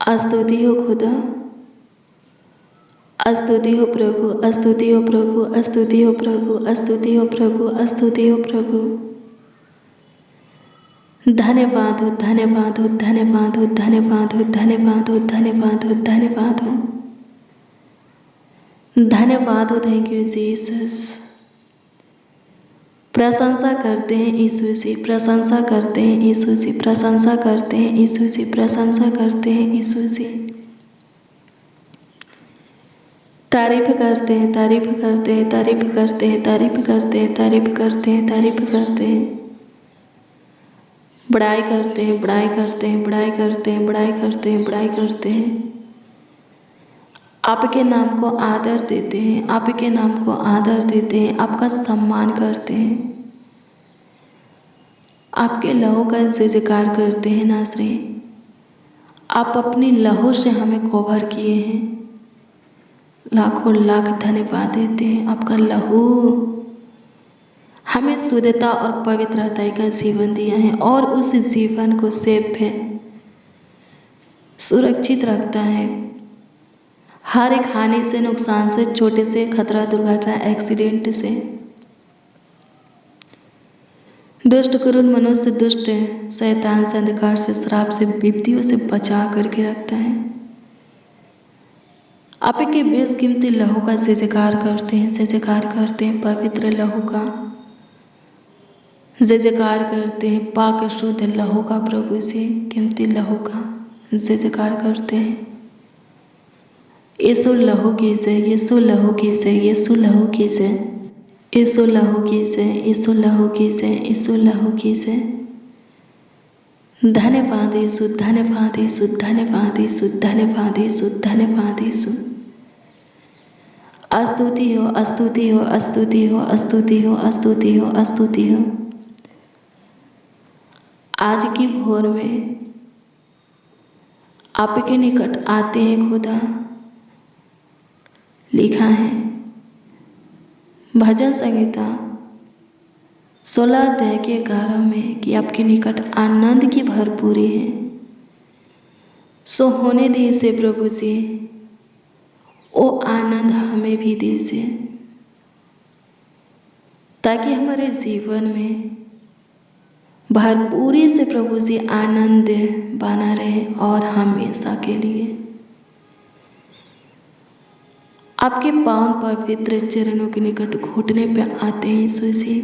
स्तुति हो खुदा, स्तुति हो प्रभु, स्तुति हो प्रभु, स्तुति हो प्रभु, स्तुति हो प्रभु, स्तुति हो प्रभु। धन्यवाद हो, धन्यवाद हो, धन्यवाद हो, धन्यवाद हो, धन्यवाद हो, धन्यवाद हो, धन्यवाद हो, धन्यवाद हो। Thank you Jesus. प्रशंसा करते हैं यीशु जी, प्रशंसा करते हैं यीशु जी, प्रशंसा करते हैं यीशु जी, प्रशंसा करते हैं यीशु जी। तारीफ करते हैं, तारीफ करते हैं, तारीफ करते हैं, तारीफ करते हैं, तारीफ करते हैं, तारीफ करते हैं, बड़ाई करते हैं, बड़ाई करते हैं, बड़ाई करते हैं, बड़ाई करते हैं, बड़ाई करते हैं। आपके नाम को आदर देते हैं, आपके नाम को आदर देते हैं, आपका सम्मान करते हैं, आपके लहू का जयजयकार करते हैं। नाज़री, आप अपनी लहू से हमें कवर किए हैं, लाखों लाख धन्यवाद देते हैं। आपका लहू हमें शुद्धता और पवित्रता का जीवन दिया है और उस जीवन को सेफ है, सुरक्षित रखता है हर एक हानि से, नुकसान से, छोटे से खतरा, दुर्घटना, एक्सीडेंट से, दुष्ट क्रूर मनुष्य, दुष्ट शैतान से, अंधकार से, श्राप से, विपत्तियों से बचा करके रखता है। आपके बेशकीमती लहू का जयजयकार करते हैं, जयजयकार करते हैं, पवित्र लहू का जयजयकार करते हैं, पाक शुद्ध लहू का, प्रभु से कीमती लहू का जयजयकार करते हैं। यीशु लहू की जय, यीशु लहू की जय, यीशु लहू की जय, यीशु लहू की जय, यीशु लहू की जय, यीशु लहू की जय। धन्यवाद यीशु, धन्यवाद यीशु, धन्यवाद यीशु, धन्यवाद यीशु, धन्यवाद यीशु। स्तुति हो, स्तुति हो, स्तुति हो, स्तुति हो, स्तुति हो, स्तुति हो। आज की भोर में आपके निकट आते हैं खुदा। लिखा है भजन संहिता 16 अध्याय के 11 में कि आपके निकट आनंद की भरपूरी है, सो होने दीजिए प्रभु जी, वो आनंद हमें भी दीजिए, ताकि हमारे जीवन में भरपूरी से प्रभु जी आनंद बना रहे और हमेशा के लिए। आपके पावन पवित्र चरणों के निकट घुटने पे आते हैं यीशु जी।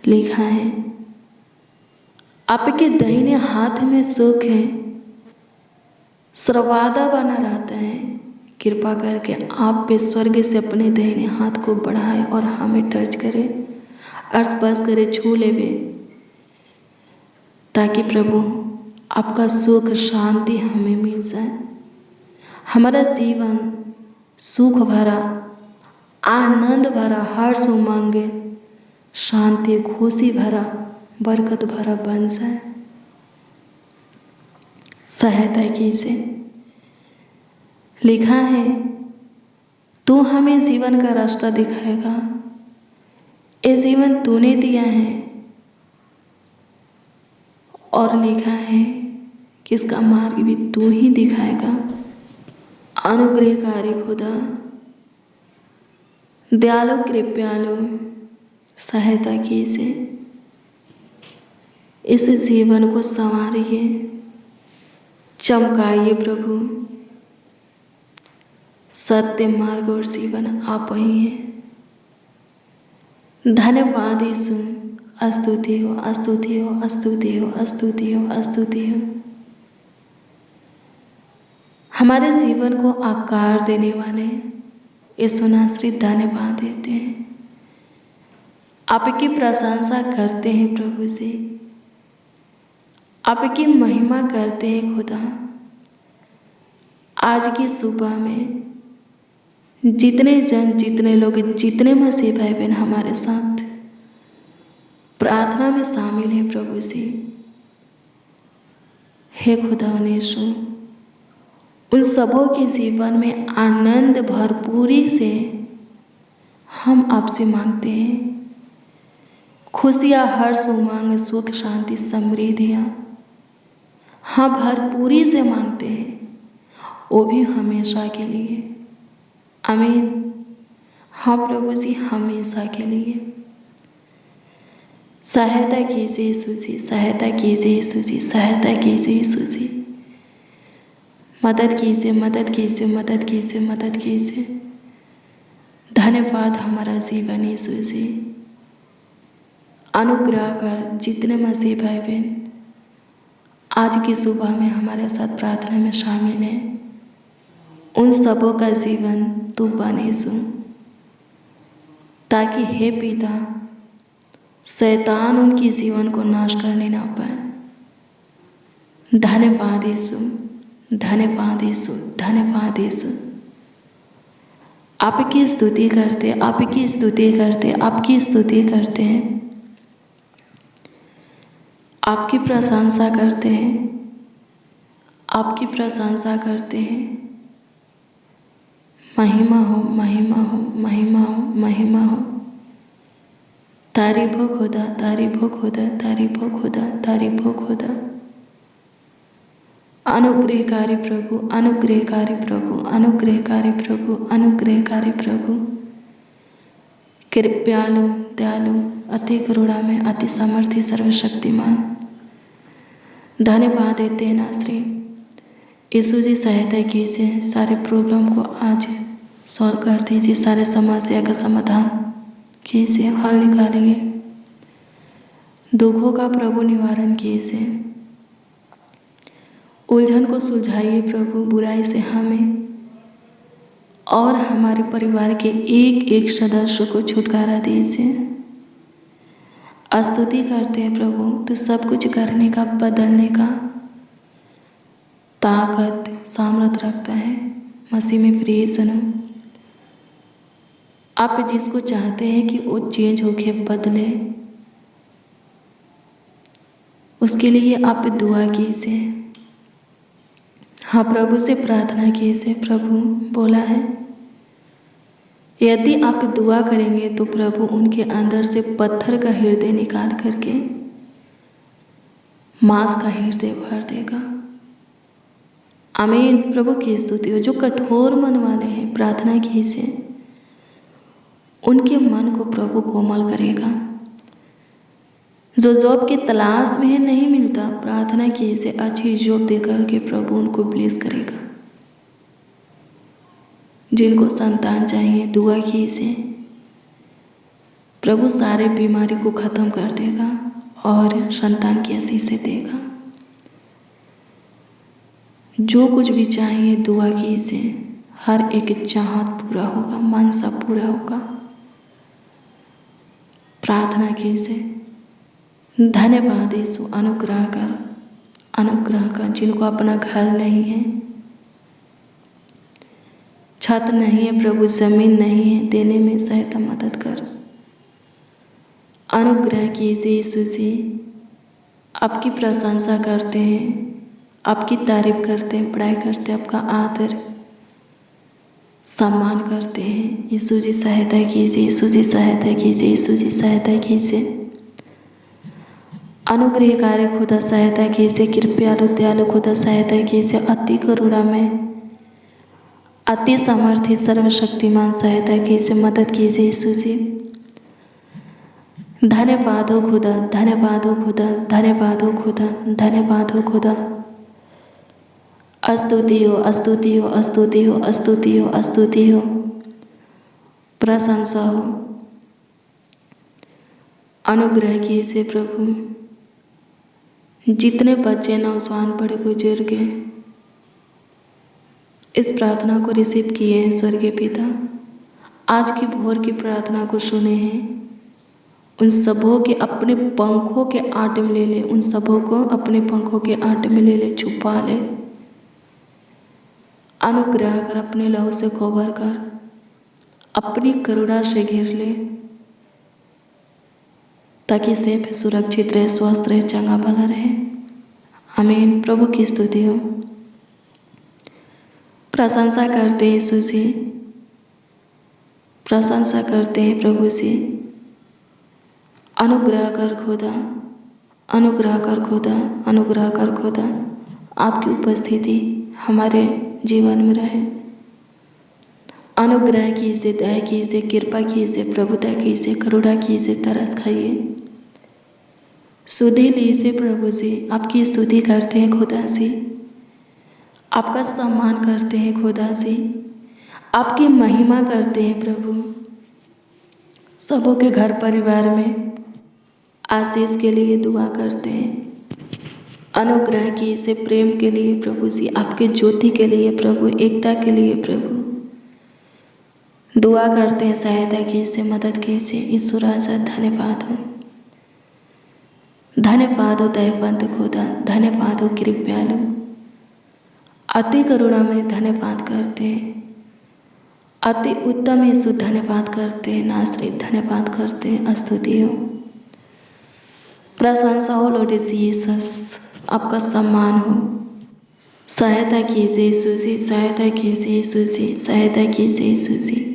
लिखा है आपके दाहिने हाथ में सुख है, सर्वदा बना रहता है। कृपा करके आप पे स्वर्ग से अपने दाहिने हाथ को बढ़ाए और हमें टच करे, स्पर्श करे, छू लेवे, ताकि प्रभु आपका सुख शांति हमें मिल जाए। हमारा जीवन सुख भरा, आनंद भरा, हर्ष उमंग, शांति, खुशी भरा, बरकत भरा बन जाए। सहायता कीजिए। लिखा है तू हमें जीवन का रास्ता दिखाएगा। ये जीवन तूने दिया है और लिखा है कि इसका मार्ग भी तू ही दिखाएगा। अनुग्रहकारी खुदा, दयालु कृपालु, सहायता कीजिए। इस जीवन को संवारिए, चमकाइए प्रभु। सत्य मार्ग और जीवन आप ही हैं। धन्यवाद यीशु। स्तुति हो, स्तुति हो, स्तुति हो, स्तुति हो, स्तुति हो। हमारे जीवन को आकार देने वाले यीशु नासरी धन्यवाद देते हैं, आपकी प्रशंसा करते हैं प्रभु जी, आपकी महिमा करते हैं खुदा। आज की सुबह में जितने जन, जितने लोग, जितने मसीह भाई बहन हमारे साथ प्रार्थना में शामिल हैं प्रभु जी, हे खुदा यीशु, उन सबों के जीवन में आनंद भरपूरी से हम आपसे मांगते हैं। खुशियाँ, हर्ष, उमंग, सुख, शांति, समृद्धियाँ हाँ भरपूरी से मांगते हैं, वो भी हमेशा के लिए। आमीन। हाँ प्रभु जी, हमेशा के लिए। सहायता कीजिए यीशु जी, सहायता कीजिए यीशु जी, सहायता कीजिए यीशु जी। मदद कीजिए, मदद कीजिए, मदद कीजिए, मदद कीजिए। धन्यवाद हमारा जीवन यीशु जी। अनुग्रह कर जितने मसीह भाई बहन आज की सुबह में हमारे साथ प्रार्थना में शामिल हैं, उन सबों का जीवन तू बन यीशु, ताकि हे पिता शैतान उनकी जीवन को नाश करने ना पाए। धन्यवाद यीशु, धन्यवाद यीशु, धन्यवाद यीशु। आपकी स्तुति करते, आपकी स्तुति करते, आपकी स्तुति करते हैं, आपकी प्रशंसा करते हैं, आपकी प्रशंसा करते हैं। महिमा हो, महिमा हो, महिमा हो, महिमा हो। तारीफ हो खुदा, तारीफ हो खुदा, तारीफ हो खुदा, तारीफ हो खुदा। अनुग्रहकारी प्रभु, अनुग्रहकारी प्रभु, अनुग्रहकारी प्रभु, अनुग्रहकारी प्रभु। कृपयालु, दयालु, अति करुणा में, अति सामर्थ्य, सर्वशक्तिमान। धन्यवाद देते हैं ना श्री यीशु जी। सहायता कीजिए, सारे प्रॉब्लम को आज सॉल्व कर दीजिए, सारे समस्या का समाधान कीजिए, हल निकालिए। दुखों का प्रभु निवारण कीजिए, उलझन को सुलझाइए प्रभु। बुराई से हमें और हमारे परिवार के एक एक सदस्य को छुटकारा दीजिए। स्तुति करते हैं प्रभु, तो सब कुछ करने का, बदलने का ताकत, सामर्थ्य रखता है। मसीह में प्रिय सुनो, आप जिसको चाहते हैं कि वो चेंज होके बदले, उसके लिए आप दुआ कीजिए। हाँ प्रभु से प्रार्थना कीजिए। प्रभु बोला है यदि आप दुआ करेंगे तो प्रभु उनके अंदर से पत्थर का हृदय निकाल करके मांस का हृदय भर देगा। आमीन। प्रभु की स्तुति हो। जो कठोर मन वाले हैं प्रार्थना कीजिए, उनके मन को प्रभु कोमल करेगा। जो जॉब की तलाश में है, नहीं मिलता, प्रार्थना कीजिए, अच्छी जॉब देकर के प्रभु उनको ब्लेस करेगा। जिनको संतान चाहिए दुआ कीजिए, प्रभु सारे बीमारी को ख़त्म कर देगा और संतान की आशीष से देगा। जो कुछ भी चाहिए दुआ कीजिए, हर एक चाहत पूरा होगा, मन सब पूरा होगा। प्रार्थना कीजिए। धन्यवाद यीशु। अनुग्रह कर, अनुग्रह कर। जिनको अपना घर नहीं है, छत नहीं है प्रभु, जमीन नहीं है, देने में सहायता मदद कर। अनुग्रह कीजिए यीशु जी। आपकी प्रशंसा करते हैं, आपकी तारीफ करते हैं, बड़ाई करते हैं, आपका आदर सम्मान करते हैं। यीशु जी सहायता कीजिए, यीशु जी सहायता कीजिए, यीशु जी सहायता कीजिए। अनुग्रहकारी खुदा सहायता कीजिए, कृपयालु दयालु खुदा सहायता कीजिए। अति करुणा में, अति सामर्थ्य, सर्वशक्तिमान सहायता कीजिए, मदद कीजिए यीशु जी। धन्यवाद हो खुदा, धन्यवाद हो खुदा, धन्यवाद हो खुदा, धन्यवाद हो खुदा। स्तुति हो, स्तुति हो, स्तुति हो, स्तुति हो, स्तुति हो, प्रशंसा हो। अनुग्रह कीजिए प्रभु। जितने बच्चे, नौजवान, बड़े बुजुर्ग इस प्रार्थना को रिसीव किए हैं, स्वर्गीय पिता आज की भोर की प्रार्थना को सुने हैं, उन सबों के अपने पंखों के आटे में ले ले, उन सबों को अपने पंखों के आटे में ले ले, छुपा ले। अनुग्रह कर, अपने लहू से कवर कर, अपनी करुणा से घेर ले, ताकि सेफ सुरक्षित रहे, स्वस्थ रहे, चंगा भला रहे। आमीन। प्रभु की स्तुति हो। प्रशंसा करते हैं यीशु जी, प्रशंसा करते हैं प्रभु जी। अनुग्रह कर खुदा, अनुग्रह कर खुदा, अनुग्रह कर खुदा, आपकी उपस्थिति हमारे जीवन में रहे। अनुग्रह कीजिए, दया कीजिए, कृपा कीजिए, प्रभुता कीजिए, करुणा कीजिए, तरस खाइए, सुधि लीजिए। प्रभु जी आपकी स्तुति करते हैं खुदा जी, आपका सम्मान करते हैं खुदा जी, आपकी महिमा करते हैं प्रभु। सबों के घर परिवार में आशीष के लिए दुआ करते हैं, अनुग्रह कीजिए, प्रेम के लिए प्रभु जी, आपके ज्योति के लिए प्रभु, एकता के लिए प्रभु दुआ करते हैं। सहायता कीजिए, मदद कीजिए। ईश्वर राजा धन्यवाद हो, धन्यवाद हो दयावंत खुदा, धन्यवाद हो कृपालु, अति करुणा में धन्यवाद करते हैं। अति उत्तम यीशु धन्यवाद करते हैं, नासरीत धन्यवाद करते हैं। स्तुति हो, प्रशंसा हो लॉर्ड जीसस, आपका सम्मान हो। सहायता कीजिए यीशु जी, सहायता कीजिए यीशु जी, सहायता कीजिए यीशु जी।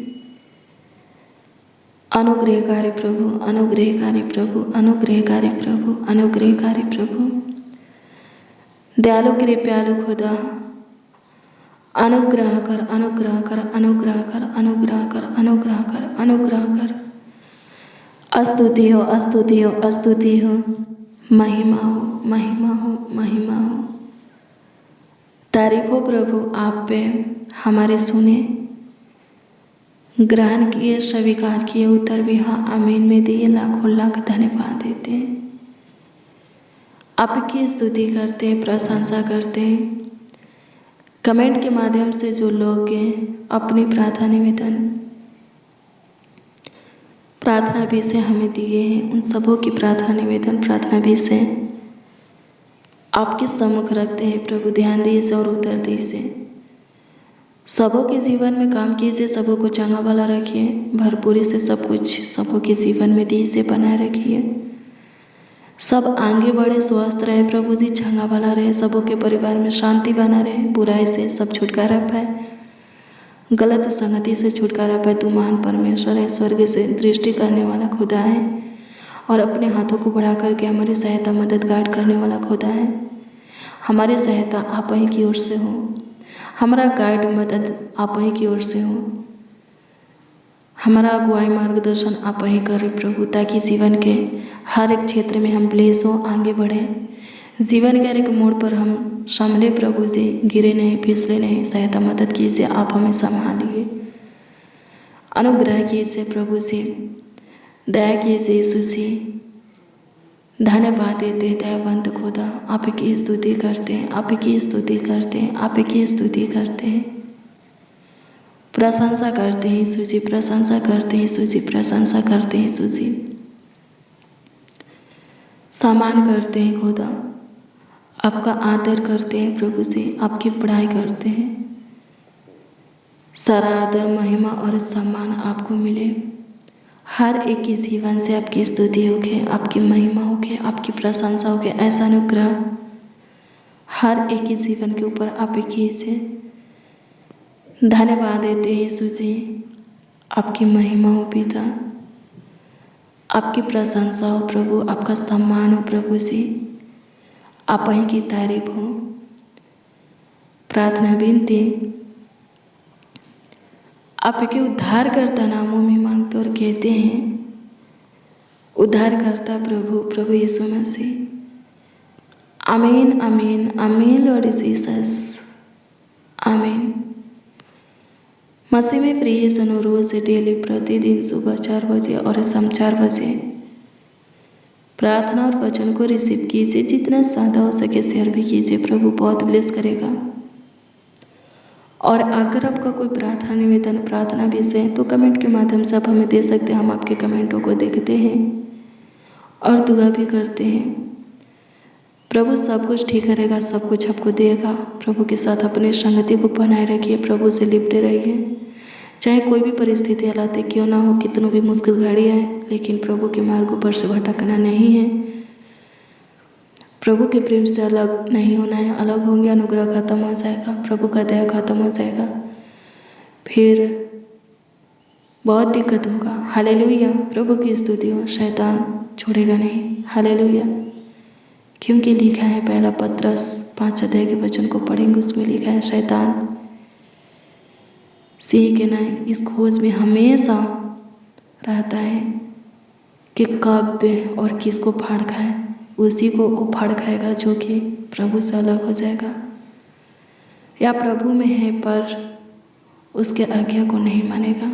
अनुग्रहकारी प्रभु, अनुग्रहकारी प्रभु, अनुग्रहकारी प्रभु, अनुग्रहकारी प्रभु, दयालु कृपालु खुदा, अनुग्रह कर, अनुग्रह कर, अनुग्रह कर, अनुग्रह कर, अनुग्रह कर, अनुग्रह कर। स्तुति हो, स्तुति हो, स्तुति हो, महिमा हो, महिमा हो, महिमा हो। तारीफ हो प्रभु आप पे, हमारे सुने, ग्रहण किए, स्वीकार किए, उत्तर भी हाँ आमीन में दिए। लाखों लाख धन्यवाद देते हैं, आपकी स्तुति करते हैं, प्रशंसा करते हैं। कमेंट के माध्यम से जो लोग अपनी प्रार्थना निवेदन, प्रार्थना विषय हमें दिए हैं, उन सबों की प्रार्थना निवेदन, प्रार्थना विषय आपके सम्मुख रखते हैं प्रभु। ध्यान दीजिए और उत्तर दीजिए। सबों के जीवन में काम कीजिए, सबों को चंगा वाला रखिए, भरपूरी से सब कुछ सबों के जीवन में दीजिए, बनाए रखिए। सब आगे बढ़े, स्वस्थ रहे प्रभु जी, चंगा वाला रहे, सबों के परिवार में शांति बना रहे, बुराई से सब छुटकारा पाए, गलत संगति से छुटकारा पाए। तू महान परमेश्वर है, स्वर्ग से दृष्टि करने वाला खुदा है और अपने हाथों को बढ़ा करके हमारी सहायता मददगार करने वाला खुदा है। हमारी सहायता आप ही की ओर से हो, हमारा गाइड मदद आप ही की ओर से हो, हमारा अगुवाई मार्गदर्शन आप ही करें प्रभु, ताकि जीवन के हर एक क्षेत्र में हम ब्लेस हो, आगे बढ़े। जीवन के हर एक मोड़ पर हम संभले प्रभु जी, गिरे नहीं, फिसले नहीं। सहायता मदद कीजिए, आप हमें संभालिए, अनुग्रह कीजिए प्रभु जी, दया कीजिए यीशु जी। धन्यवाद देते दयावंत खुदा, आप की स्तुति करते हैं, आप की स्तुति करते हैं, आप की स्तुति करते हैं, प्रशंसा करते हैं यीशु जी, प्रशंसा करते हैं यीशु जी, प्रशंसा करते हैं यीशु जी। सम्मान करते हैं खुदा, आपका आदर करते हैं प्रभु जी, आपकी पढ़ाई करते हैं। सारा आदर, महिमा और सम्मान आपको मिले। हर एक के जीवन से आपकी स्तुति होके, आपकी महिमा होके, आपकी प्रशंसा होके, ऐसा अनुग्रह हर एक के जीवन के ऊपर आप कीजिए। धन्यवाद देते हैं यीशु जी, आपकी महिमा हो पिता, आपकी प्रशंसा हो प्रभु, आपका सम्मान हो प्रभु जी, आप ही की तारीफ हो। प्रार्थना विनती आपके उद्धारकर्ता नामों में मांगते और कहते हैं, उद्धारकर्ता प्रभु, प्रभु यीशु मसीह। आमीन, आमीन, आमीन लॉर्ड जीसस, आमीन। मसीह में प्रिय सुनो, रोज डेली प्रतिदिन सुबह 4 बजे और शाम 4 बजे प्रार्थना और वचन को रिसीव कीजिए। जितना ज़्यादा हो सके शेयर भी कीजिए, प्रभु बहुत ब्लेस करेगा। और अगर आपका कोई प्रार्थना निवेदन, प्रार्थना विषय है तो कमेंट के माध्यम से आप हमें दे सकते हैं। हम आपके कमेंटों को देखते हैं और दुआ भी करते हैं। प्रभु सब कुछ ठीक करेगा, सब कुछ आपको देगा। प्रभु के साथ अपनी संगति को बनाए रखिए, प्रभु से लिपटे रहिए। चाहे कोई भी परिस्थिति हालात क्यों ना हो, कितनों भी मुश्किल घड़ी है, लेकिन प्रभु के मार्गों पर से भटकना नहीं है। प्रभु के प्रेम से अलग नहीं होना है। अलग होंगे, अनुग्रह खत्म हो जाएगा, प्रभु का दया खत्म हो जाएगा, फिर बहुत दिक्कत होगा। हालेलुया, प्रभु की स्तुति हो। शैतान छोड़ेगा नहीं। हालेलुया, क्योंकि लिखा है, पहला पत्रस 5 अध्याय के वचन को पढ़ेंगे, उसमें लिखा है, शैतान सिंह के न्याय इस खोज में हमेशा रहता है कि कब और किसको फाड़ खाए। उसी को वो फाड़ खाएगा जो कि प्रभु से अलग हो जाएगा या प्रभु में है पर उसके आज्ञा को नहीं मानेगा,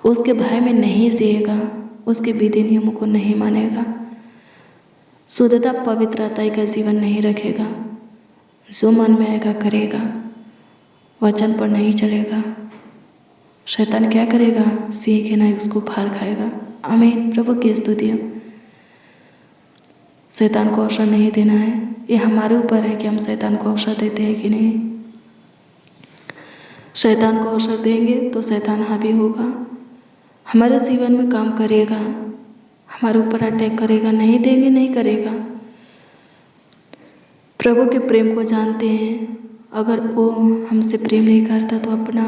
उसके भय में नहीं जिएगा, उसके विधि नियमों को नहीं मानेगा, शुद्धता पवित्रता का जीवन नहीं रखेगा, जो मन में आएगा करेगा, वचन पर नहीं चलेगा। शैतान क्या करेगा? सिंह के न्याय उसको फाड़ खाएगा। आमीन। प्रभु की स्तुति हो। शैतान को अवसर नहीं देना है। ये हमारे ऊपर है कि हम शैतान को अवसर देते हैं कि नहीं। शैतान को अवसर देंगे तो शैतान हावी होगा, हमारे जीवन में काम करेगा, हमारे ऊपर अटैक करेगा। नहीं देंगे, नहीं करेगा। प्रभु के प्रेम को जानते हैं, अगर वो हमसे प्रेम नहीं करता तो अपना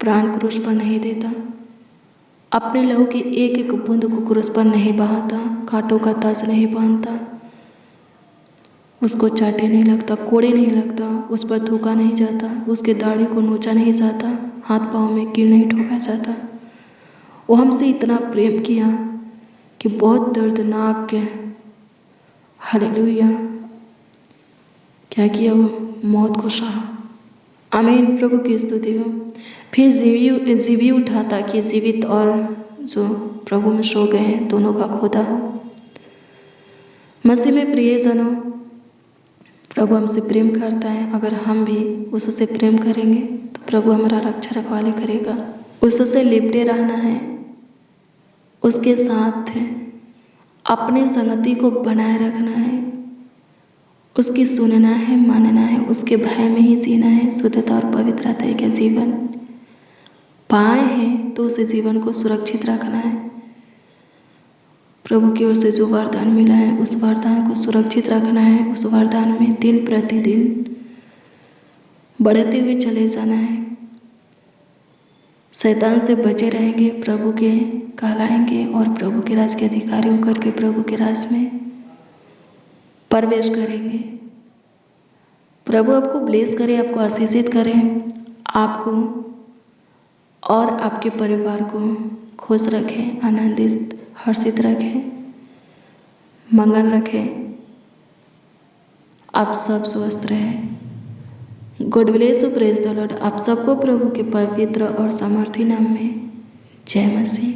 प्राण क्रूस पर नहीं देता, अपने लहू की एक एक बूंद को क्रूस पर नहीं बहाता, कांटों का ताज नहीं बांधता, उसको चाटे नहीं लगता, कोड़े नहीं लगता, उस पर थूका नहीं जाता, उसके दाढ़ी को नोचा नहीं जाता, हाथ पाँव में कील नहीं ठोका जाता। वो हमसे इतना प्रेम किया कि बहुत दर्दनाक हालेलुया क्या किया, वो मौत को सहा। आमीन। प्रभु की स्तुति हो। फिर जीवी उठा ताकि जीवित और जो प्रभु में सो गए हैं दोनों का खोदा हो। मसीह में प्रियजनों, प्रभु हमसे प्रेम करता है। अगर हम भी उससे प्रेम करेंगे तो प्रभु हमारा रक्षा रखवाली करेगा। उससे लिपटे रहना है, उसके साथ अपने संगति को बनाए रखना है, उसकी सुनना है, मानना है, उसके भय में ही जीना है। शुद्धता और पवित्रता का जीवन पाए हैं तो उस जीवन को सुरक्षित रखना है। प्रभु की ओर से जो वरदान मिला है उस वरदान को सुरक्षित रखना है। उस वरदान में दिन प्रतिदिन बढ़ते हुए चले जाना है। शैतान से बचे रहेंगे, प्रभु के कहलाएंगे और प्रभु के राज के अधिकारी होकर के प्रभु के राज में प्रवेश करेंगे। प्रभु आपको ब्लेस करे, आपको आशीषित करें, आपको और आपके परिवार को खुश रखें, आनंदित हर्षित रखें, मंगल रखें, आप सब स्वस्थ रहें। God bless you, praise the Lord. आप सबको प्रभु के पवित्र और सामर्थी नाम में जय मसीह।